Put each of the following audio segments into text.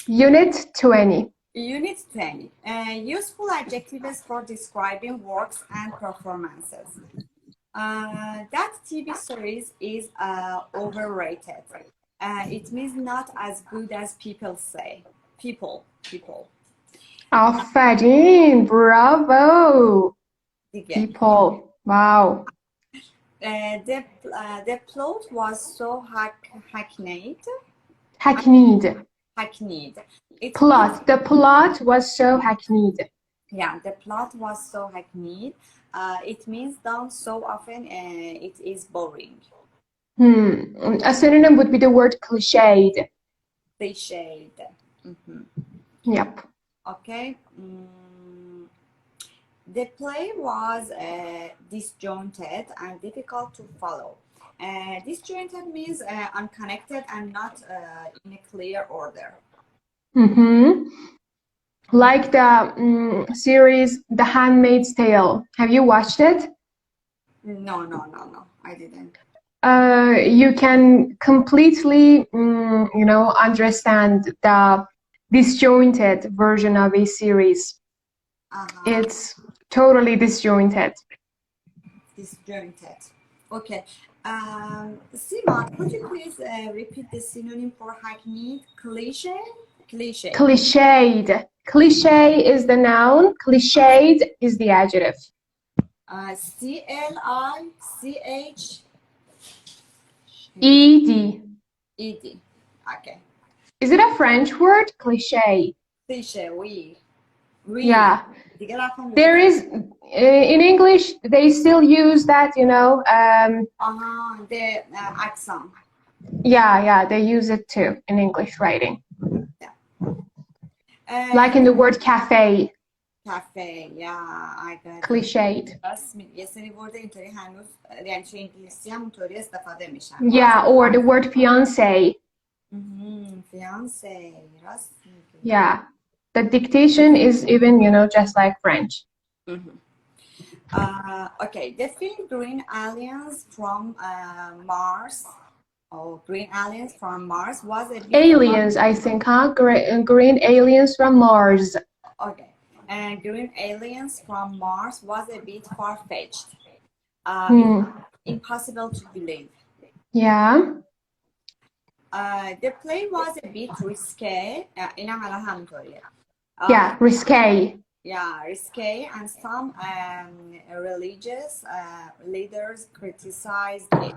Unit 20. Unit 20. Useful adjectives for describing works and performances. That TV series is overrated. It means not as good as people say. People. آفرین. Bravo. دیگه. People. Wow. The plot was so hackneyed. Hackneyed. Plot. The plot was so hackneyed. Yeah, the plot was so hackneyed. It means done so often it is boring. A synonym would be the word cliched. Cliched. Yep. Okay. The play was disjointed and difficult to follow. Disjointed means unconnected and not in a clear order. Like the series The Handmaid's Tale. Have you watched it? No, I didn't. You can completely, understand the disjointed version of a series. It's totally disjointed. Okay. Sima, could you please repeat the synonym for hackneyed? Cliche. Cliched. Cliche is the noun. Cliched is the adjective. Cliched. Ed. Okay. Is it a French word? Cliche. Cliche, oui. Yeah. There is, in English, they still use that, the accent. Yeah, they use it too in English writing. Yeah. Like in the word cafe. Cafe, yeah, I got it. Cliched. یه سری ورد اینطوری هنوز یعنی تو انگلیسی هم اونطوری استفاده میشن. Yeah, or the word fiancé. Fiancé, راست میگی. Yeah. The dictation is even, just like French. Okay, the film Green Aliens from Mars. Green Aliens from Mars was a bit Aliens, I think, huh? Green Aliens from Mars. Okay. Green Aliens from Mars was a bit far-fetched. Impossible to believe. Yeah. The play was a bit risque. Yeah, risque. Yeah, risque, and some religious leaders criticized it.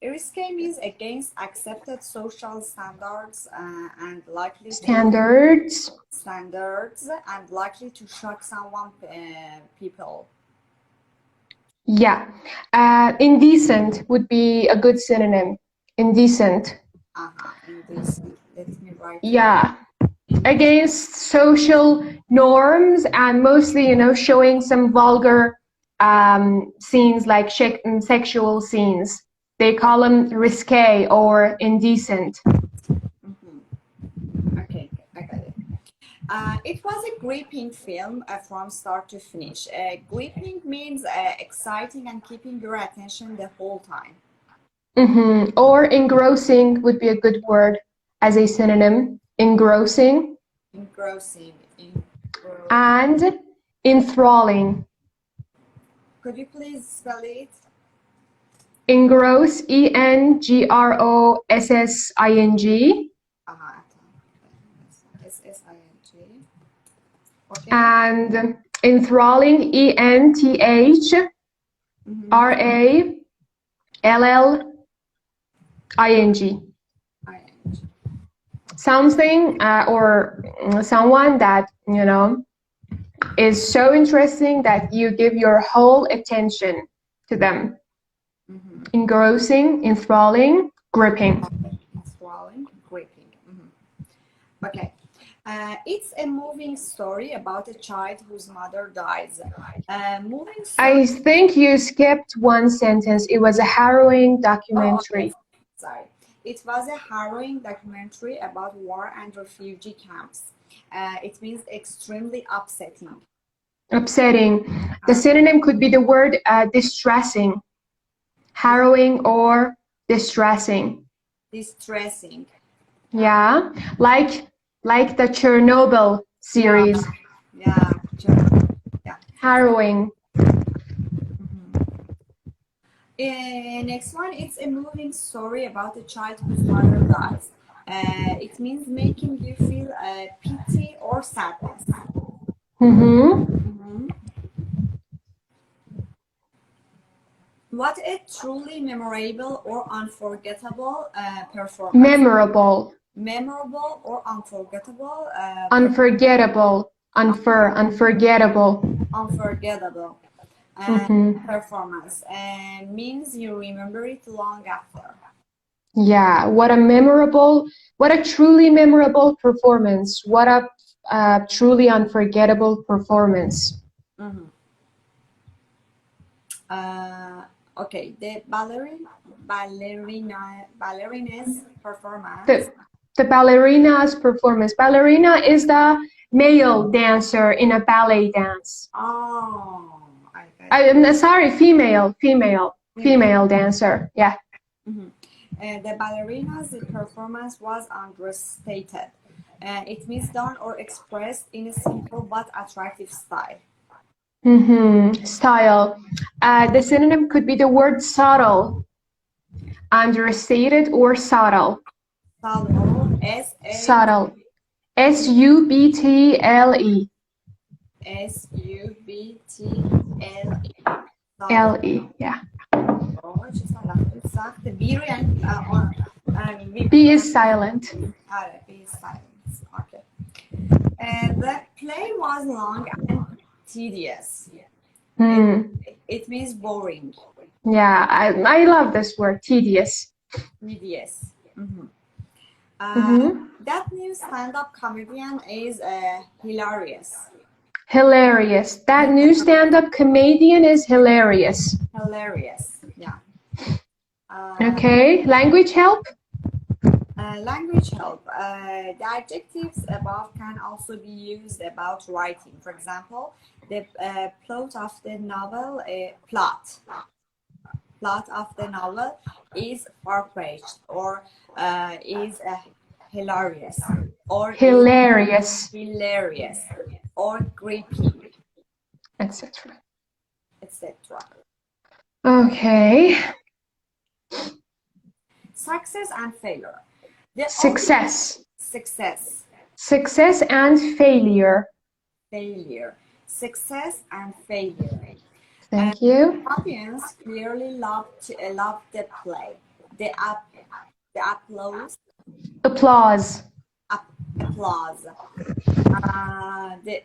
Risque means against accepted social standards and likely standards and likely to shock someone people. Yeah, indecent would be a good synonym. Indecent. Indecent. Let me write. Yeah, against social norms and mostly, showing some vulgar scenes like sexual scenes. They call them risque or indecent. Okay, I got it. It was a gripping film from start to finish. Gripping means exciting and keeping your attention the whole time. Or engrossing would be a good word as a synonym. Engrossing. And enthralling. Could you please spell it? Engross, ENGROSSING. SSING. Okay. And enthralling, ENTHRALLING. Something or someone that, is so interesting that you give your whole attention to them. Engrossing, enthralling, gripping. Enthralling, gripping. Okay. It's a moving story about a child whose mother dies. I think you skipped one sentence. It was a harrowing documentary. Oh, okay. Sorry. It was a harrowing documentary about war and refugee camps. It means extremely upsetting. Upsetting. The synonym could be the word distressing. Harrowing or distressing. Distressing. Yeah, like the Chernobyl series. Yeah, sure. Yeah. Harrowing. Next one, it's a moving story about a child whose mother dies. It means making you feel pity or sadness. Mm-hmm. What a truly memorable or unforgettable performance. Memorable. Memorable or unforgettable. Unforgettable. Unforgettable. Unforgettable Mm-hmm. performance means you remember it long after. Yeah, what a truly memorable performance. What a truly unforgettable performance. Mhm. Okay, the ballerina's performance. The, the ballerina's performance. Ballerina is the male dancer in a ballet dance. Oh, I got it. I'm sorry, female dancer. Yeah. Mhm. The ballerina's performance was understated. It means done or expressed in a simple but attractive style. Style. The synonym could be the word subtle, understated, or subtle. Subtle, S-A Subtle. SUBTLE. S-U-B-T-L-E. Subtle. LE. Yeah. Oh, چه سلام سخته. B رو یعنی B is silent. آره B is silence. Okay. The play was long and tedious. It means boring. Yeah, I love this word, tedious. Tedious. Mm-hmm. That new stand-up comedian is hilarious. Hilarious. That new stand-up comedian is hilarious. Hilarious. Yeah. Okay, language help? Language help. The adjectives above can also be used about writing. For example, the plot of the novel, plot of the novel is far-fetched, or is hilarious, or is Hilarious, hilarious, or gripping, etc. etc. Okay. Success and failure. Success. Success. And failure. Failure. Success and failure. Thank you. The audience clearly loved the play. The applause. Applause. Applause. The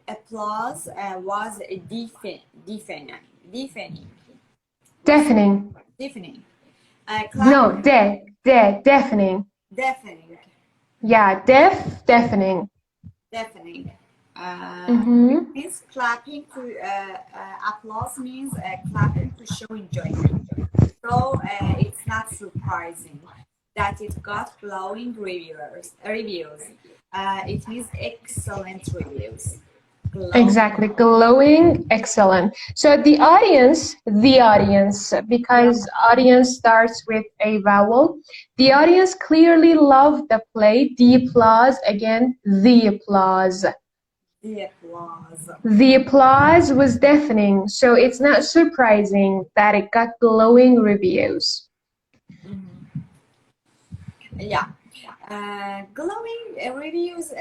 applause was deafening. Deafening. Deafening. No, deafening. Deafening. Yeah, deafening. Deafening. Mm-hmm. It means clapping to applause means clapping to show enjoyment. So it's not surprising that it got glowing reviews. It means excellent reviews. Glowing. Exactly, glowing, excellent. So the audience, because audience starts with a vowel, the audience clearly loved the play. The applause, again, the applause. The applause. The applause was deafening, so it's not surprising that it got glowing reviews. Yeah. glowing reviews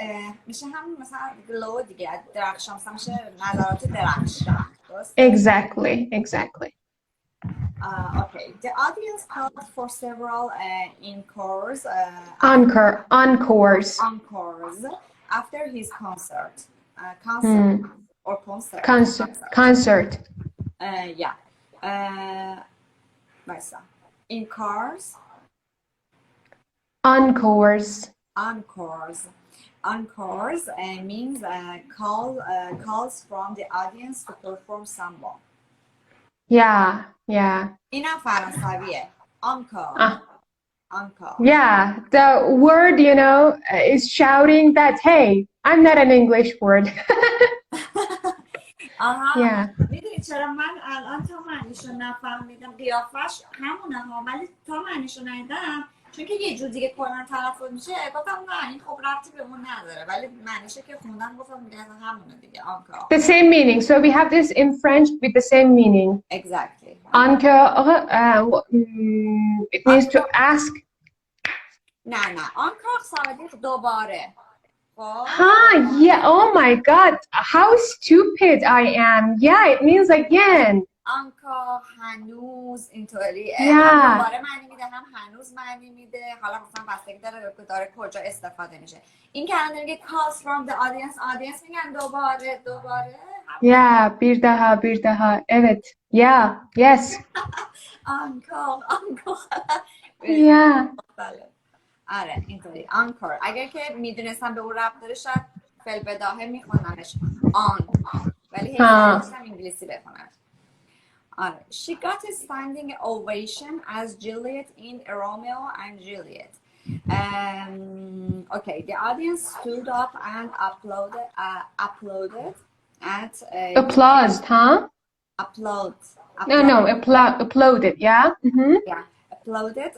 میشه هم مثلا glow دیگه درخشان مثلا میشه نظرات درخشان درسته؟ Exactly. Okay, the audience called for several encores Encores after his concert. Concert. Yeah. Başla. Encores. Encores means calls from the audience to perform someone. Yeah. اینم فرانسویه. Encore. Yeah, the word, is shouting that, hey, I'm not an English word. Yeah. میدونی چرا من الان تا معنیشو نفهمیدم قیافش همونه ها ولی تا معنیشو ندیدم چون که یه جور دیگه کلا تلفظ میشه گفتم نه این خب ربطی به اون نداره ولی معنیشه که خوندن گفتم دیگه همونه دیگه encore. The same meaning. So we have this in French with the same meaning. Exactly. Encore, it means to ask. نه encore صادق دوباره. Huh, yeah, oh my God, how stupid I am. Yeah, it means again. encore هنوز اینطوری Yeah. دوباره معنی میده هم هنوز معنی میده حالا مثلا بستگی داره کجا استفاده میشه این که الان میگه calls from the audience میگن دوباره Yeah, bir daha. Evet. Yeah, yes. encore Yeah. بله آره اینطوری encore اگر که میدونستم به اون ربط داره شاید فعل بداهه میخونمش on ولی هی داشتم انگلیسی بخونم. She got a standing ovation as Juliet in Romeo and Juliet. Okay, the audience stood up and applauded at Applauded, huh? applaud. No, applauded, yeah? Mm-hmm. Yeah, applauded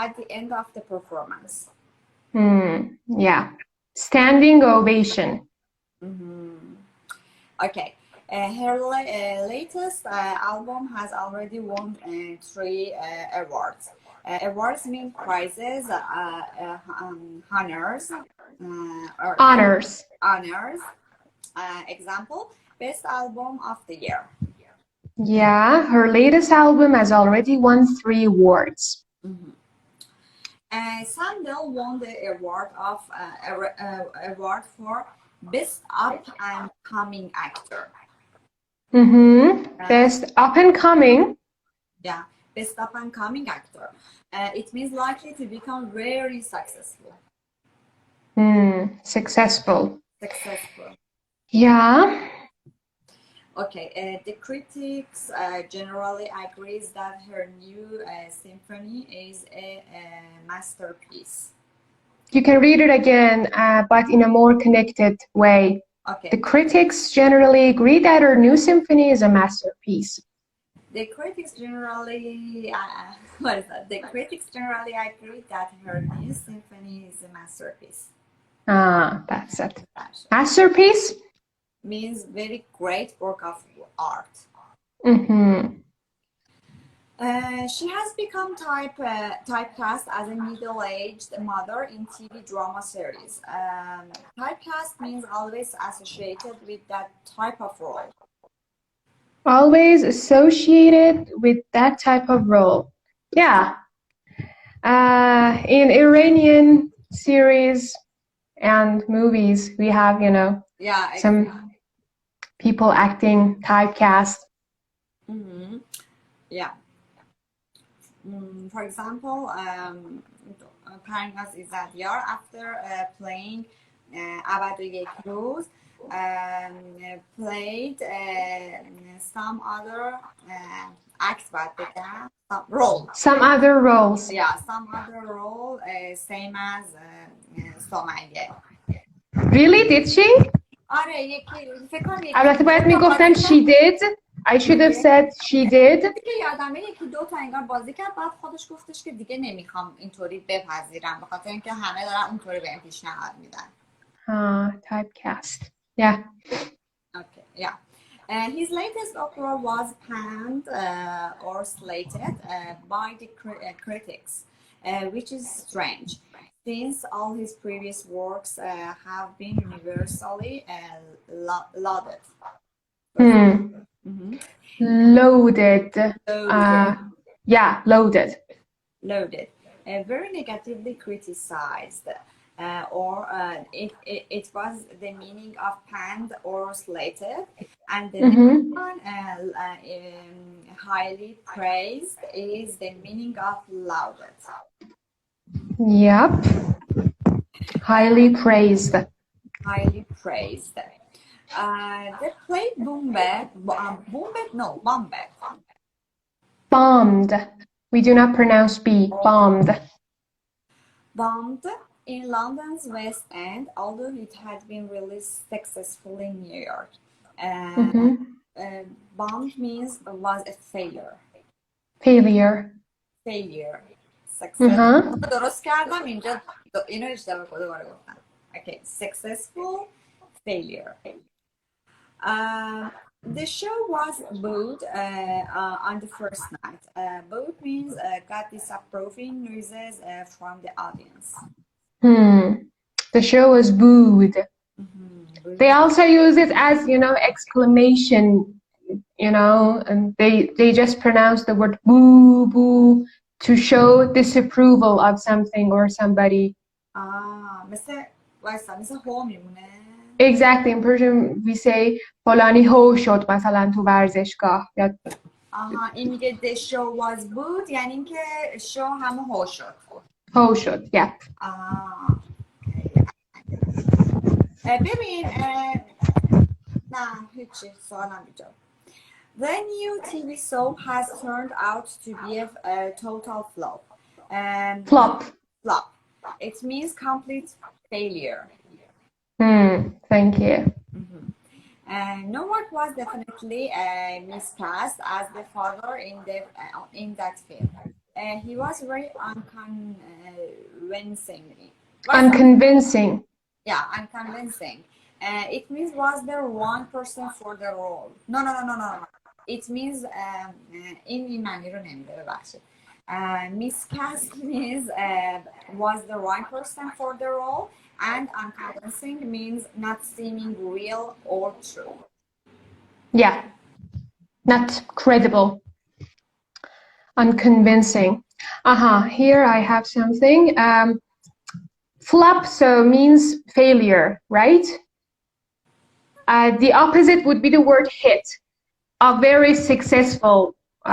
at the end of the performance. Yeah, standing ovation. Okay. Her latest album has already won 3 awards. Awards mean prizes, honors. Honors. Example, best album of the year. Yeah, her latest album has already won 3 awards. Sandel won the award for best up and coming actor. Best up and coming. Yeah, best up and coming actor. It means likely to become very successful. Successful. Yeah. Okay, the critics generally agrees that her new symphony is a masterpiece. You can read it again, but in a more connected way. Okay. The critics generally agree that her new symphony is a masterpiece. The critics generally, what is that? The critics generally agree that her new symphony is a masterpiece. That's it. Masterpiece means very great work of art. She has become typecast as a middle-aged mother in TV drama series. Typecast means always associated with that type of role. Always associated with that type of role. Yeah. In Iranian series and movies, we have, some people acting typecast. Yeah. For example, Parinaz Izadiyar, after playing Abad Yek Roz, played some other acts, Some other roles. Yeah, some other role, same as Somalia. Really? Did she? آره یکی فکر کنم البته باید میگفتن she did. I should have said she did. که یادمه یکی 2 تا انگار بازی کرد بعد خودش گفتش که دیگه نمیخوام اینطوری بپذیرم به خاطر اینکه همه دارن اونطوری بهم پیشنهاد میدن. Typecast. Yeah. Okay, yeah. His latest opera was panned or slated by the critics, which is strange, since all his previous works have been universally lauded. Loaded. Yeah, loaded. Loaded. Very negatively criticized. It was the meaning of panned or slated, and the next one, highly praised, is the meaning of lauded. Yep. Highly praised. Highly praised. They played Bombed. We do not pronounce B. Bombed. Bombed in London's West End, although it had been released successfully in New York. Bombed means was a failure. Failure. successful درست کردم اینجا اینو اشتباه دوباره گفتم. Okay, successful failure. The show was booed on the first night. Booed means got disapproving noises from the audience. The show was booed. They also use it as, exclamation, and they just pronounce the word boo, boo to show disapproval of something or somebody. مثل هو میمونه. Exactly. In Persian, we say فلانی هو شد مثلا تو ورزشگاه. این میگه the show was booed یعنی اینکه show همه هو شد. هو شد. Yeah. ببین نه هیچی سوالم بیجا. The new TV soap has turned out to be a total flop. Flop. It means complete failure. Thank you. No one was definitely miscast as the father in that film. He was very unconvincing. Yeah, unconvincing. It means was the wrong person for the role. No. It means این معنی رو نمیده ببخشید. Miscast means was the wrong person for the role, and unconvincing means not seeming real or true. Yeah, not credible. Unconvincing. Here I have something. Flop so means failure, right? The opposite would be the word hit. A very successful. A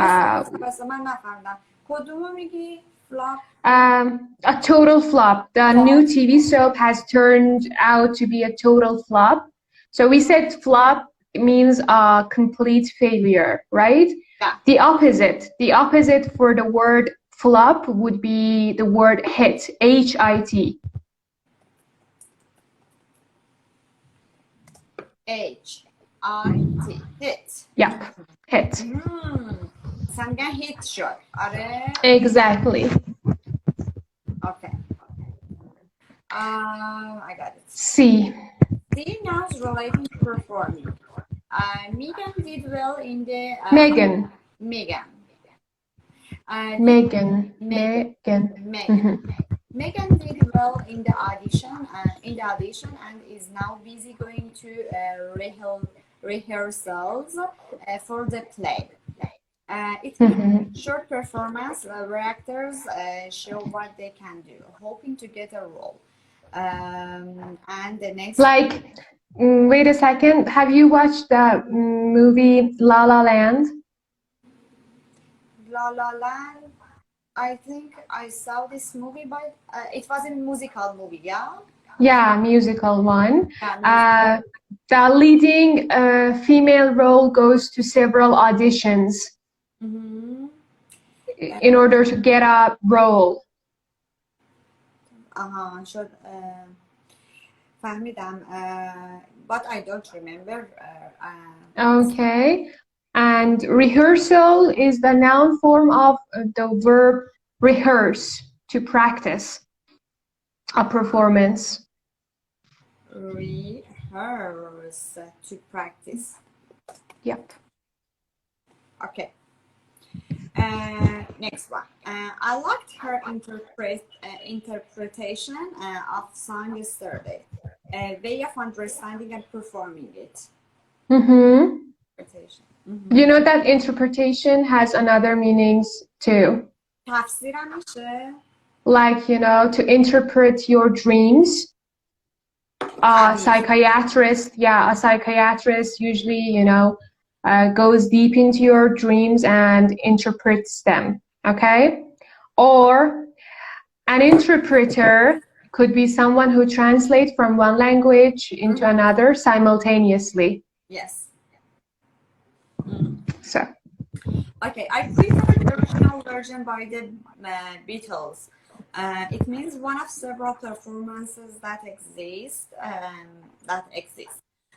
total flop. The new TV soap has turned out to be a total flop. So we said flop means a complete failure, right? Yeah. The opposite for the word flop would be the word hit. H-I-T. H-I-T. Hit. Yep. Hit. Something hit shot. Exactly. Okay. I got it. C. C nouns relating to performing. Megan did well in the... Megan. Megan did well in the audition and is now busy going to rehearsals for the play. It means short performance where actors show what they can do, hoping to get a role. And the next... wait a second. Have you watched the movie La La Land? La La Land? I think I saw this movie, but it was a musical movie, yeah? Yeah, musical one. The leading female role goes to several auditions in order to get a role. فهمیدم, but I don't remember. Okay. And rehearsal is the noun form of the verb rehearse, to practice a performance. Rehearse, to practice. Yep. Okay. Next one. I liked her interpretation of song yesterday. A way of understanding and performing it. Interpretation. You know that interpretation has another meanings too. تفسیرم میشه. Like, to interpret your dreams. A psychiatrist usually, goes deep into your dreams and interprets them, okay? Or an interpreter could be someone who translates from one language into another simultaneously. Yes. So. Okay, I prefer the original version by the Beatles. It means one of several performances that exist.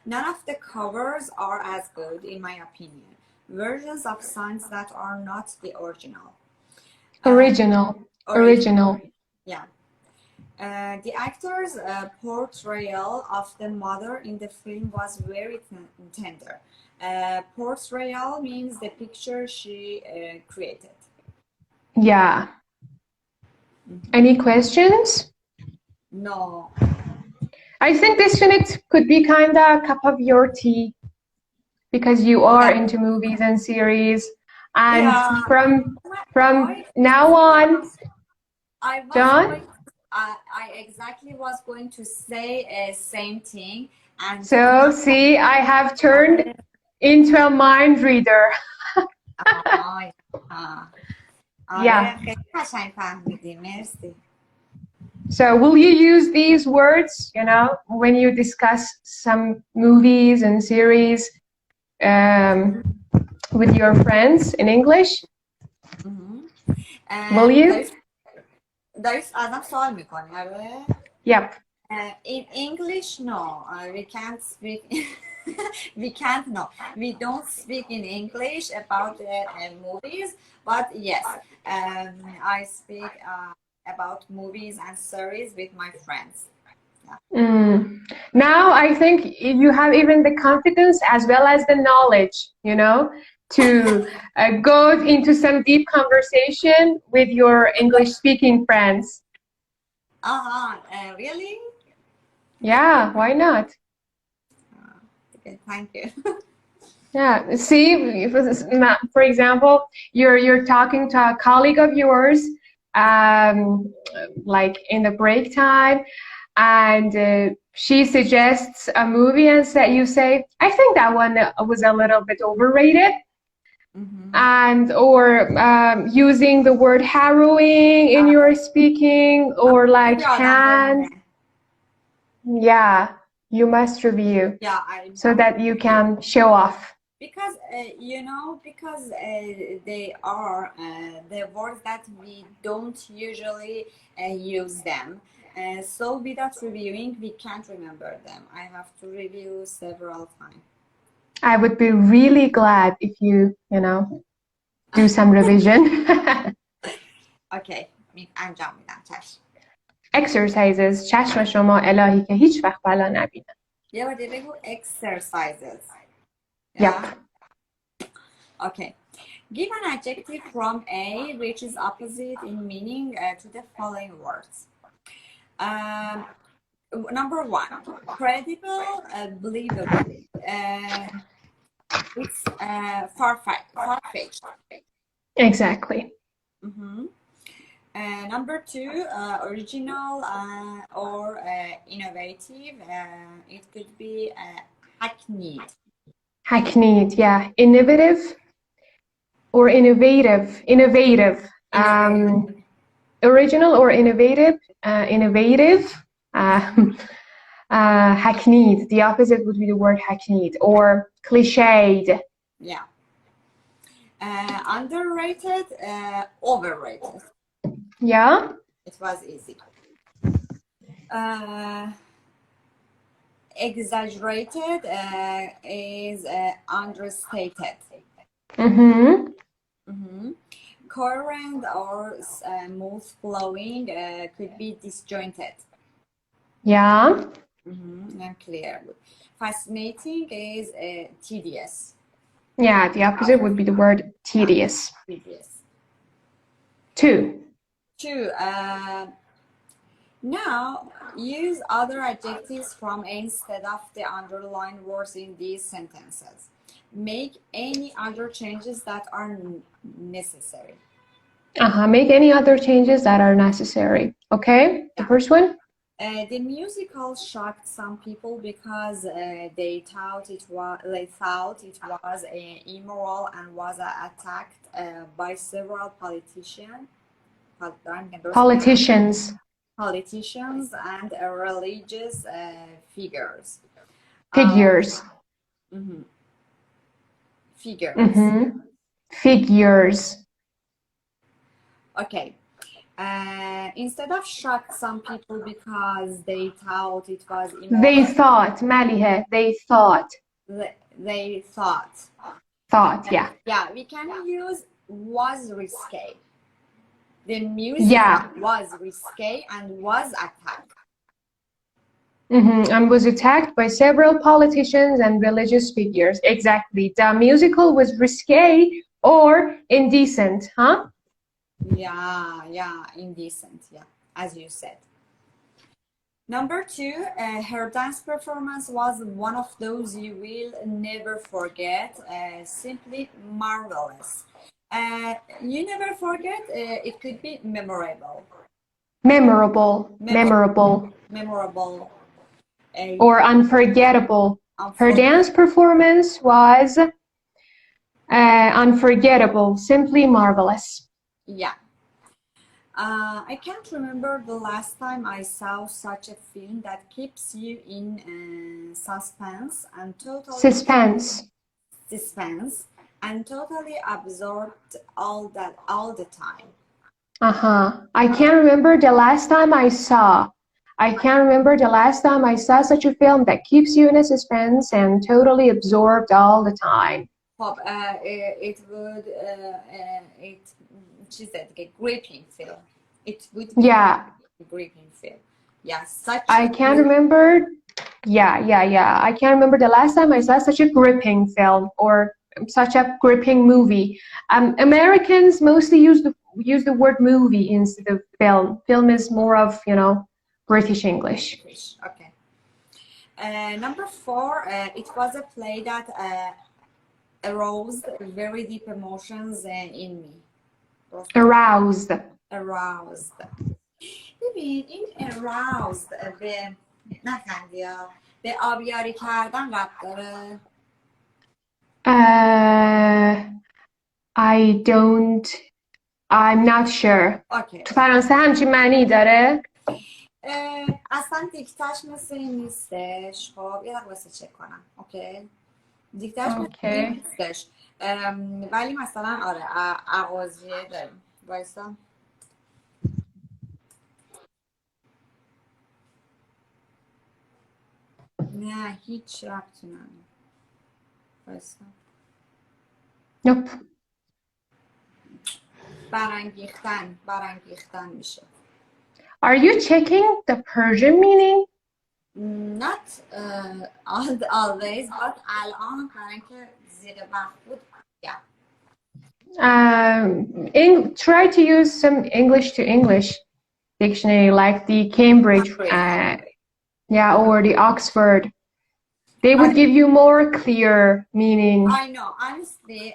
None of the covers are as good, in my opinion. Versions of songs that are not the original. Original. Yeah. The actor's portrayal of the mother in the film was very tender. Portrayal means the picture she created. Yeah. Any questions? No. I think this unit could be kind of a cup of your tea because you are into movies and series. And Yeah. from Why? now on, John, I exactly was going to say same thing. And so see, I have turned into a mind reader. Yeah. خیلی قشنگ فهمیدی مرسی. So will you use these words, you know, when you discuss some movies and series with your friends in English? Will you? داری ازم سوال میکنی آره؟ Yep. In English, no, we can't speak. We don't speak in English about the movies, but yes, I speak about movies and series with my friends. Now I think you have even the confidence as well as the knowledge, you know, to go into some deep conversation with your English-speaking friends. Really? Yeah, why not? Okay, thank you. Yeah, see, for example, you're talking to a colleague of yours, like in the break time, and she suggests a movie, and you say, I think that one was a little bit overrated, and or using the word harrowing in your speaking, or like can. Yeah, you must review. Yeah, so that you can show off. Because they are the words that we don't usually use them. So without reviewing, we can't remember them. I have to review several times. I would be really glad if you do some revision. Okay, انجام میدم چشم. Exercises. چشم شما الهی که هیچ وقت بلا نبینه. یه بار بگو exercises. Yep. Okay. Give an adjective from A which is opposite in meaning to the following words. Number one, credible, believable. It's far-fetched. Exactly. Number two, original or innovative. It could be hackneyed. Hackneyed, yeah. Innovative or innovative. Innovative. Original or innovative. Innovative. Hackneyed. The opposite would be the word hackneyed or cliched. Yeah. Underrated, overrated. Yeah. It was easy. Exaggerated is understated. Coherent or smooth flowing could be disjointed. Yeah. Clear. Fascinating is tedious. Yeah, the opposite would be the word tedious. Tedious. Two. Now, use other adjectives from instead of the underlined words in these sentences. Make any other changes that are necessary. Make any other changes that are necessary. Okay, the first one. The musical shocked some people because they thought it was immoral and was attacked by several politicians and religious figures. Figures. Okay. Instead of shocked some people because they thought it was immoral. They thought, Maliha, they thought. They thought. Thought, yeah. Yeah, we can use was risky. The musical was risque and was attacked. And was attacked by several politicians and religious figures. Exactly. The musical was risque or indecent, huh? Yeah, indecent, yeah, as you said. Number 2, her dance performance was one of those you will never forget, simply marvelous. You never forget, it could be memorable. Memorable. Or unforgettable. Her dance performance was unforgettable, simply marvelous. Yeah. I can't remember the last time I saw such a film that keeps you in suspense and totally absorbed all the time. I can't remember the last time I saw. Such a film that keeps you in a suspense and totally absorbed all the time. It would she said a gripping film. It would be a gripping film. Yeah, I can't remember. I can't remember the last time I saw such a gripping film or such a gripping movie. Americans mostly use the word movie instead of film. Film is more of, British English. Okay. Number 4, it was a play that aroused very deep emotions in me. Aroused. ببین این aroused به نخندی ها به آبیاری کردن ربط داره. I'm not sure. تو فرانسه همچین معنی داره؟ اصلا دیکتاش مثل این نیستش. خب یه دقیقه واسه چک کنم. اوکی دیکتاش مثل این نیستش، ولی مثلا آره اغازیه داریم. وایسا نه هیچ ربطی نداره. وایسا نوپ. برانگیختن میشه. Are you checking the Persian meaning? Not always, but الان برای که زیر وقت بود. Try to use some English to English dictionary like the Cambridge, or the Oxford. They would give you more clear meaning. I know. Honestly,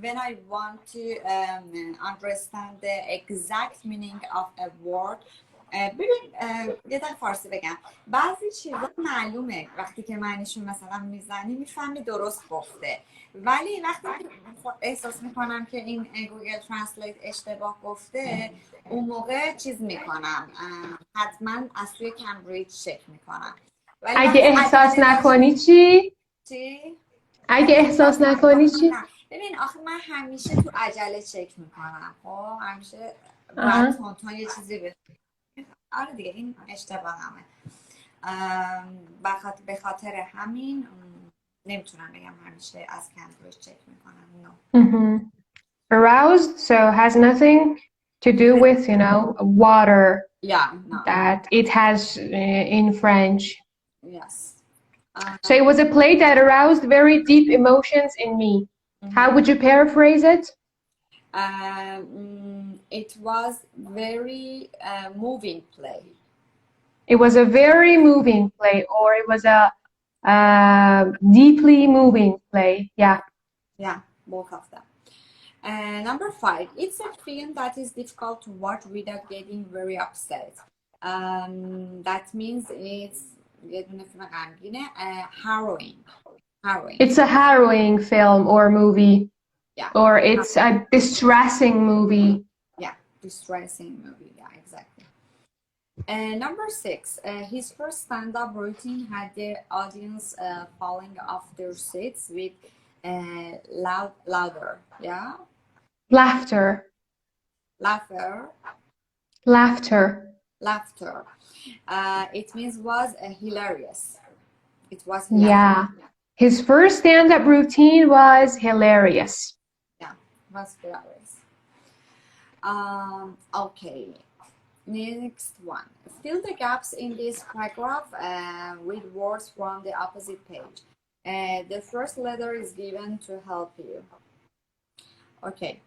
when I want to understand the exact meaning of a word, ببین یه در فارسی بگم بعضی چیزا معلومه وقتی که معنیشون مثلا میزنی میفهمی درست گفته، ولی وقتی احساس میکنم که این گوگل ترنسلیت اشتباه گفته اون موقع چیز میکنم، حتما از توی کمبریج چک میکنم. اگه احساس نکنی چی؟ اگه احساس نکنی چی؟ ببین آخه من همیشه تو عجله چک میکنم. خب همیشه بعد تون یه چیزی بشه. آره دیگه این اشتباه همه. به خاطر همین نمیتونم بگم همیشه از کمبریج چک میکنم. Aroused, so has nothing to do with, water. That it has in French. Yes. So it was a play that aroused very deep emotions in me. How would you paraphrase it? It was very moving play. It was a very moving play, or it was a deeply moving play. Yeah, both of them. Number 5, it's a film that is difficult to watch without getting very upset. That means it's harrowing. It's a harrowing film or movie. Or it's a distressing movie. Distressing movie. Exactly. Number 6, his first stand-up routine had the audience falling off their seats with louder. Laughter. It means was hilarious. It was hilarious. His first stand-up routine was hilarious. Was hilarious. Okay, next one. Fill the gaps in this paragraph with words from the opposite page. The first letter is given to help you. Okay.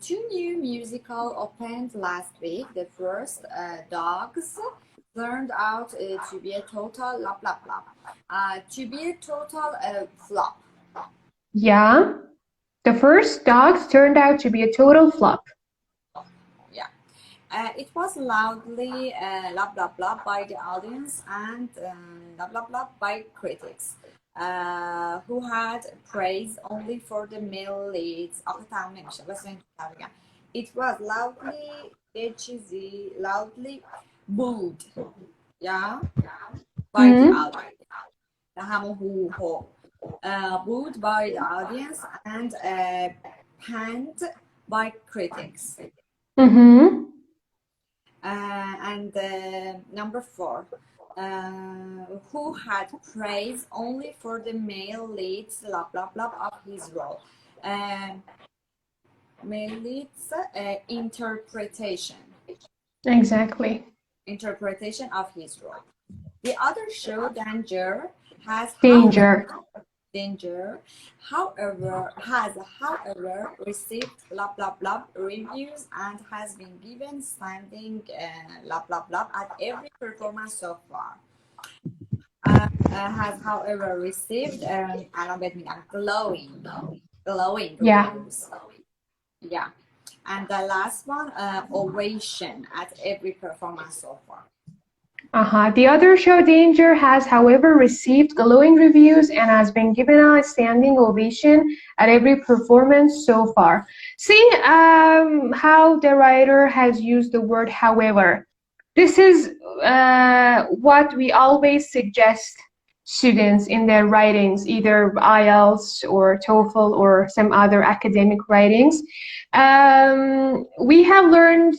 Two new musicals opened last week. The first, Dogs, turned out to be a total blah blah blah. To be a total flop. Yeah. The first Dogs turned out to be a total flop. Yeah. It was loudly blah blah blah by the audience and blah blah blah by critics. Who had praise only for the male leads. It was loudly booed, yeah, by the audience. Booed by the audience and panned by critics. And number 4. Who had praise only for the male leads blah blah blah of his role. Male leads interpretation. Exactly. Interpretation of his role. The other show, Danger, has however received blah blah blah reviews and has been given standing blah blah blah at every performance so far. Has however received glowing reviews. Yeah. And the last one, ovation at every performance so far. The other show, Danger, has, however, received glowing reviews and has been given a standing ovation at every performance so far. See how the writer has used the word however. This is what we always suggest students in their writings, either IELTS or TOEFL or some other academic writings. We have learned,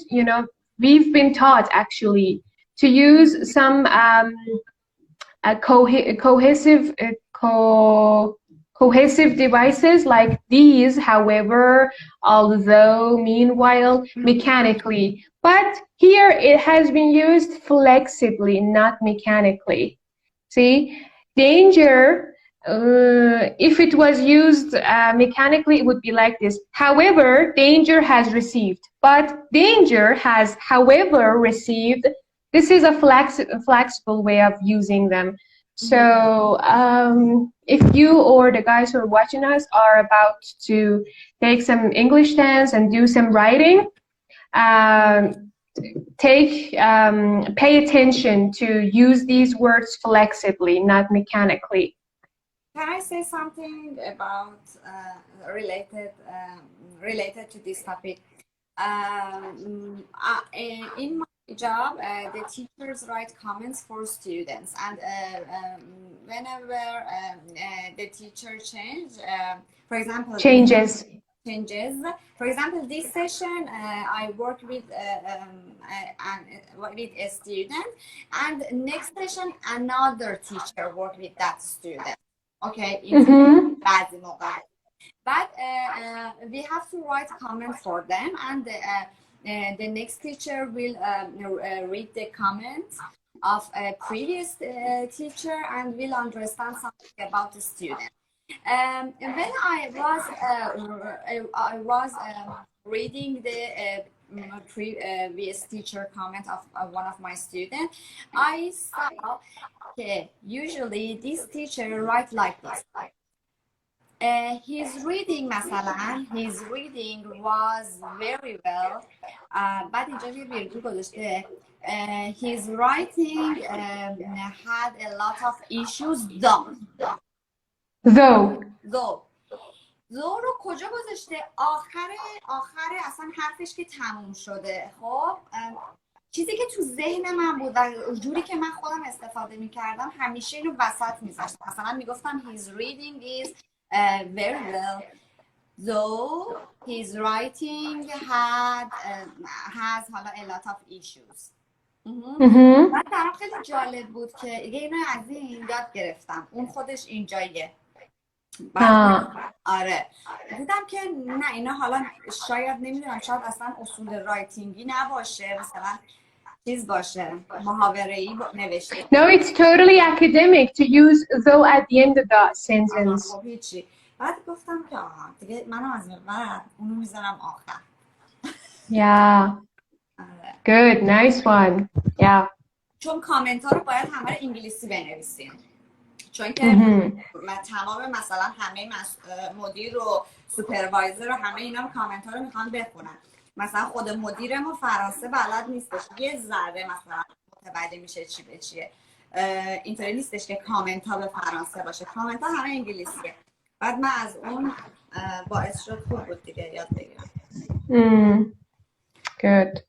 we've been taught actually to use some cohesive devices like these, however, although, meanwhile, mechanically. But here it has been used flexibly, not mechanically. See, danger, if it was used mechanically, it would be like this. However, danger has received. But danger has, however, received. This is a flexible way of using them. So if you or the guys who are watching us are about to take some English tests and do some writing, pay attention to use these words flexibly, not mechanically. Can I say something about related to this topic? In my job, the teachers write comments for students, and whenever the teacher changes. For example, this session I work with a student, and next session another teacher work with that student. Okay, but we have to write comments for them, and the next teacher will read the comments of a previous teacher and will understand something about the student. When I was reading the previous teacher comment of one of my students, I saw usually this teacher write like this. His reading was very well. بعد اینجا یه ویرگول گذاشته. His writing had a lot of issues though رو کجا گذاشته؟ آخر اصلا حرفش که تموم شده. خب چیزی که تو ذهن من بود و جوری که من خودم استفاده میکردم همیشه اینو وسط میذاشتم. مثلا میگفتم his reading is very well though his writing has a lot of issues. من برام خیلی جالب بود که اینو از این یاد گرفتم. اون خودش اینجاییه. بعد آره دیدم که نه اینا حالا شاید نمیدونم شاید اصلا اصول رایتینگی نباشه مثلا چیز باشه محاوره‌ای نوشته. No, it's totally academic to use though at the end of the sentence. خب هیچی. بعد گفتم که دیگه منم از بعد اونو میذارم آخر. Yeah. Good, nice one. Yeah. چون کامنت ها رو باید همه رو انگلیسی بنویسیم. چون که تمام مثلا همه مدیر و سوپروایزر و همه اینا کامنت ها رو میخوان بخونن. مثلا خود مدیرمون فرانسه بلد نیستش، یه ذره مثلا متوجه میشه چی به چیه. اینطوری نیستش که کامنت ها به فرانسه باشه، کامنت ها همه انگلیسیه. بعد من از اون باعث شد خوب بود دیگه یاد بگیرم. Good.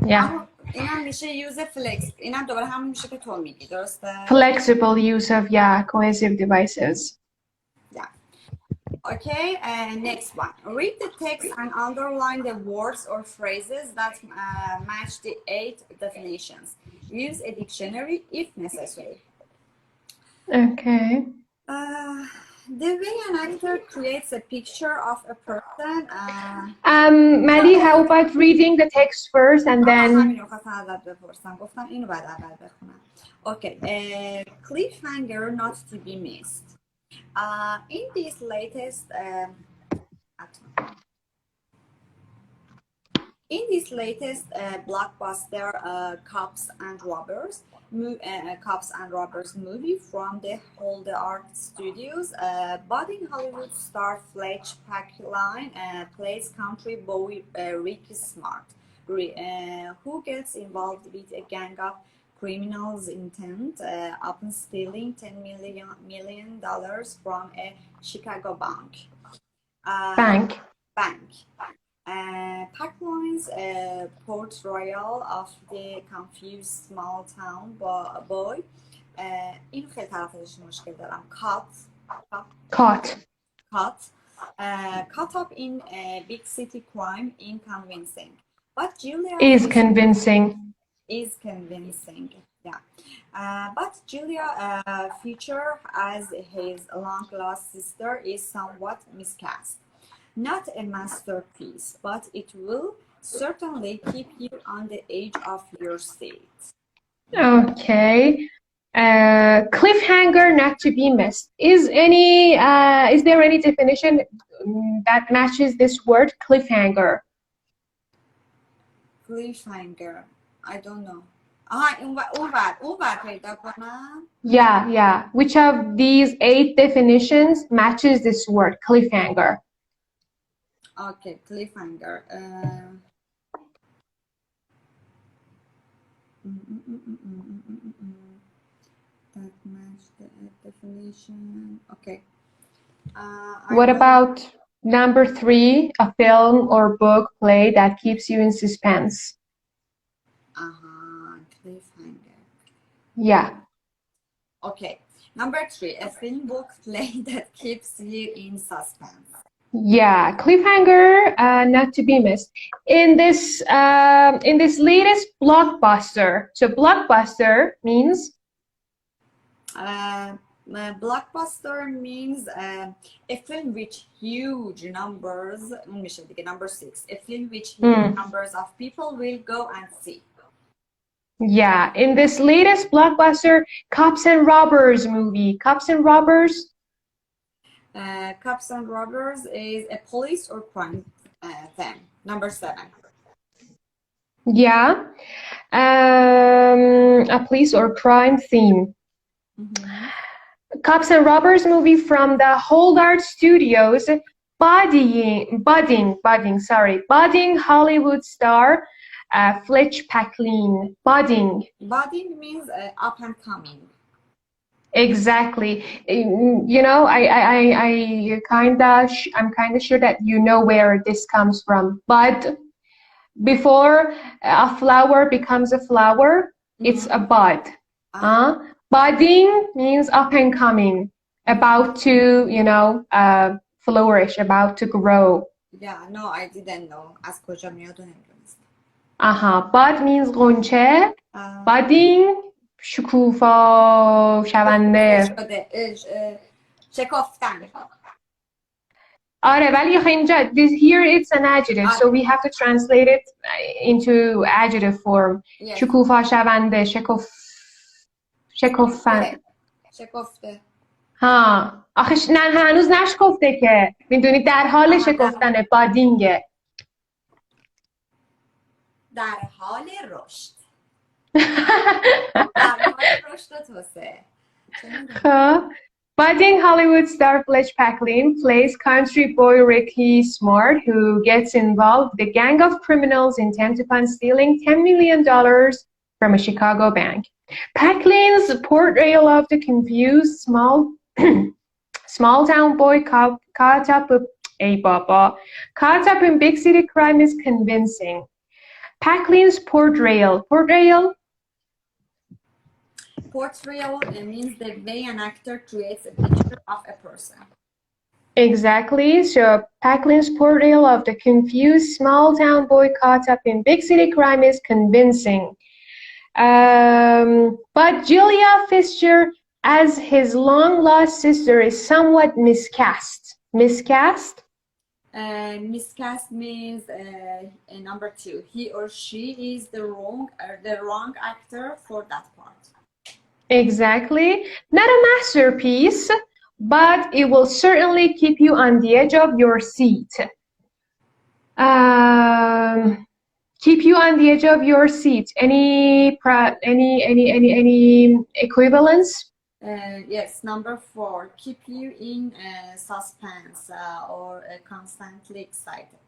Yeah. اینم میشه use flex. اینم دوباره همون میشه که تو میگی، درسته؟ Flexible use of, yeah, cohesive devices. Yeah. Okay, next one. Read the text and underline the words or phrases that match the 8 definitions. Use a dictionary if necessary. Okay. The way an actor creates a picture of a person. Maddie, how about reading the text first and then? همینو خواستم ازت بپرسم. گفتم اینو بعد اول بخونم. Okay. Cliffhanger not to be missed. In this latest blockbuster Cops and Robbers movie from the Holder Art Studios, budding Hollywood star Fletch Pacline plays country boy Ricky Smart, who gets involved with a gang of criminals intent upon stealing $10 million from a Chicago bank. Pacline's portrayal of the confused small town boy. این خیلی طرفش مشکل دارم. Caught up in a big city crime in convincing. But Julia is convincing. Yeah. But Julia feature as his long lost sister is somewhat miscast. Not a masterpiece, but it will certainly keep you on the edge of your seat. Okay. Cliffhanger not to be missed. Is there any definition that matches this word cliffhanger? Cliffhanger. I don't know. Yeah. Which of these 8 definitions matches this word cliffhanger? Okay, cliffhanger. That match the definition. Okay. What about number 3, a film or book play that keeps you in suspense? Cliffhanger. Yeah. Okay. Number 3, a film book play that keeps you in suspense. Yeah, cliffhanger not to be missed. In this latest blockbuster. So blockbuster means blockbuster means a film with huge numbers. Number 6, a film which huge numbers of people will go and see. Yeah, in this latest blockbuster Cops and Robbers movie. Cops and Robbers is a police or crime thing. Number 7. Yeah, a police or crime theme. Cops and Robbers movie from the Holdart Studios, budding Hollywood star Fletch Pacline. Budding means up and coming. Exactly. You know, I'm kind of sure that you know where this comes from. Bud, before a flower becomes a flower, it's a bud. Budding means up and coming, about to, flourish, about to grow. Yeah, no, I didn't know. از کجا میاد و نمیدونستم. Bud means غنچه. Budding شکوفا شونده. شکافتن. آره ولی اینجا here it's an adjective so we have to translate it into adjective form. Yes. شکوفا شونده شکفتن. شکفته. ها آخه نه هنوز نشکفته که میدونی در حال شکفتنه بادینگه. در حال رشد. در حال رشد و توسعه. خب budding Hollywood star Fletch Packlin plays country boy Ricky Smart, who gets involved with a gang of criminals intent upon stealing $10 million from a Chicago bank. Packlin's portrayal of the confused small town boy caught up in big city crime is convincing. Packlin's portrayal means the way an actor creates a picture of a person. Exactly. So Packlin's portrayal of the confused small town boy caught up in big city crime is convincing. But Julia Fisher as his long lost sister is somewhat miscast. Miscast means number 2. He or she is the wrong actor for that part. Exactly. Not a masterpiece, but it will certainly keep you on the edge of your seat. Keep you on the edge of your seat. Any equivalence? Yes, number 4. Keep you in suspense or constantly excited.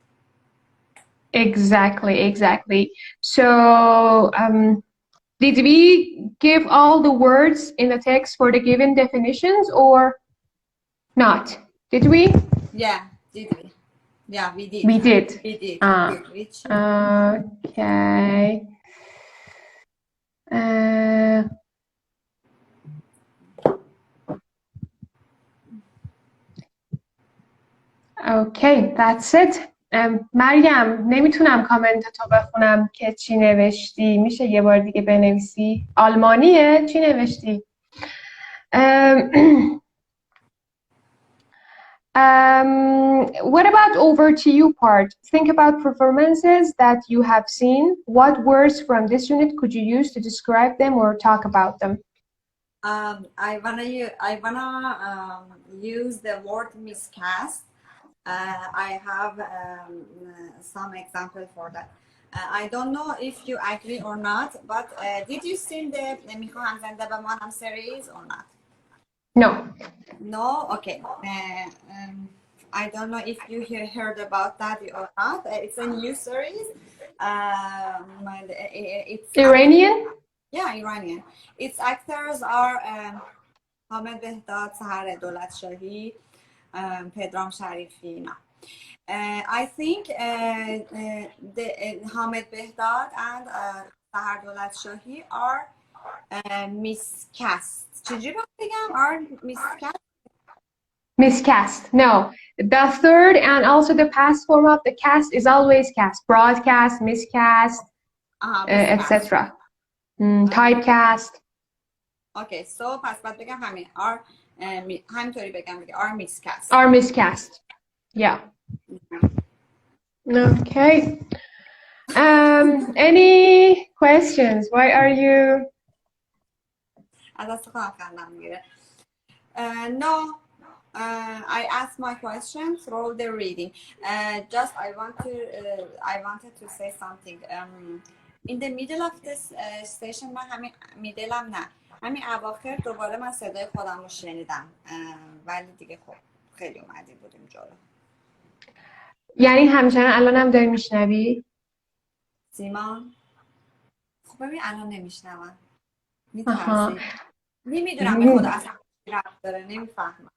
Exactly. So, did we give all the words in the text for the given definitions or not? Did we? Yeah, did we? Yeah, we did. We did. Okay. Okay, that's it. مریم نمیتونم کامنت تو بخونم که چی نوشتی. میشه یه بار دیگه بنویسی؟ آلمانیه؟ چی نوشتی؟ What about over to you part? Think about performances that you have seen. What words from this unit could you use to describe them or talk about them? I wanna use the word miscast. I have some example for that. I don't know if you agree or not, but did you see the میخواهم زنده بمانم series or not? No. Okay. I don't know if you heard about that or not. It's a new series. It's Iranian? Yeah, Iranian. Its actors are حامد بهداد، سحر دولتشاهی، پدرام شریفی. No. I think the حامد بهداد and سحر دولتشاهی are miscast. چجوری بگم are miscast? Miscast. No. The third and also the past form of the cast is always cast. Broadcast, miscast, etc. Typecast. Okay, so پس باید بگم همین are همینطوری بگم دیگه are miscast. Are miscast. Yeah. Okay. Any questions? Why are you? از دست خودم خندم میگیره. No. I asked my question through the reading. Just I wanted to say something. In the middle of this station من همین اواخر دوباره من صدای خودم رو شنیدم ولی دیگه خب خیلی اومدی بودیم جلو. یعنی همچنان الانم داری میشنوی؟ سیما خب ببین الان نمیشنوم. میترسی؟ نمیدونم به خدا اصلا رفت داره نمیفهمم.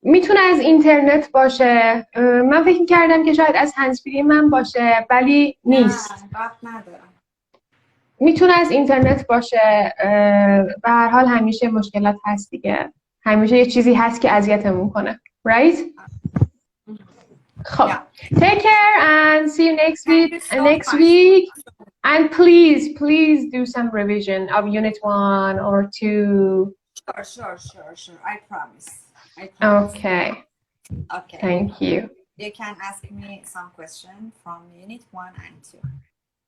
میتونه از اینترنت باشه. من فکر کردم که شاید از هندزفری من باشه ولی نیست. نه رفت ندارم. میتونه از اینترنت باشه. به هر حال همیشه مشکلات هست دیگه. همیشه یه چیزی هست که اذیتمون کنه. Right? خب. Take care and see you next week. And please do some revision of unit 1 or 2. Sure. I promise. Okay. Okay. Thank you. You can ask me some question from unit 1 and 2.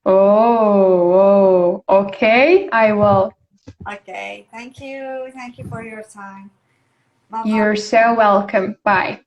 Oh, okay, I will. Okay. Thank you. Thank you for your time. Bye bye. You're so welcome. Bye.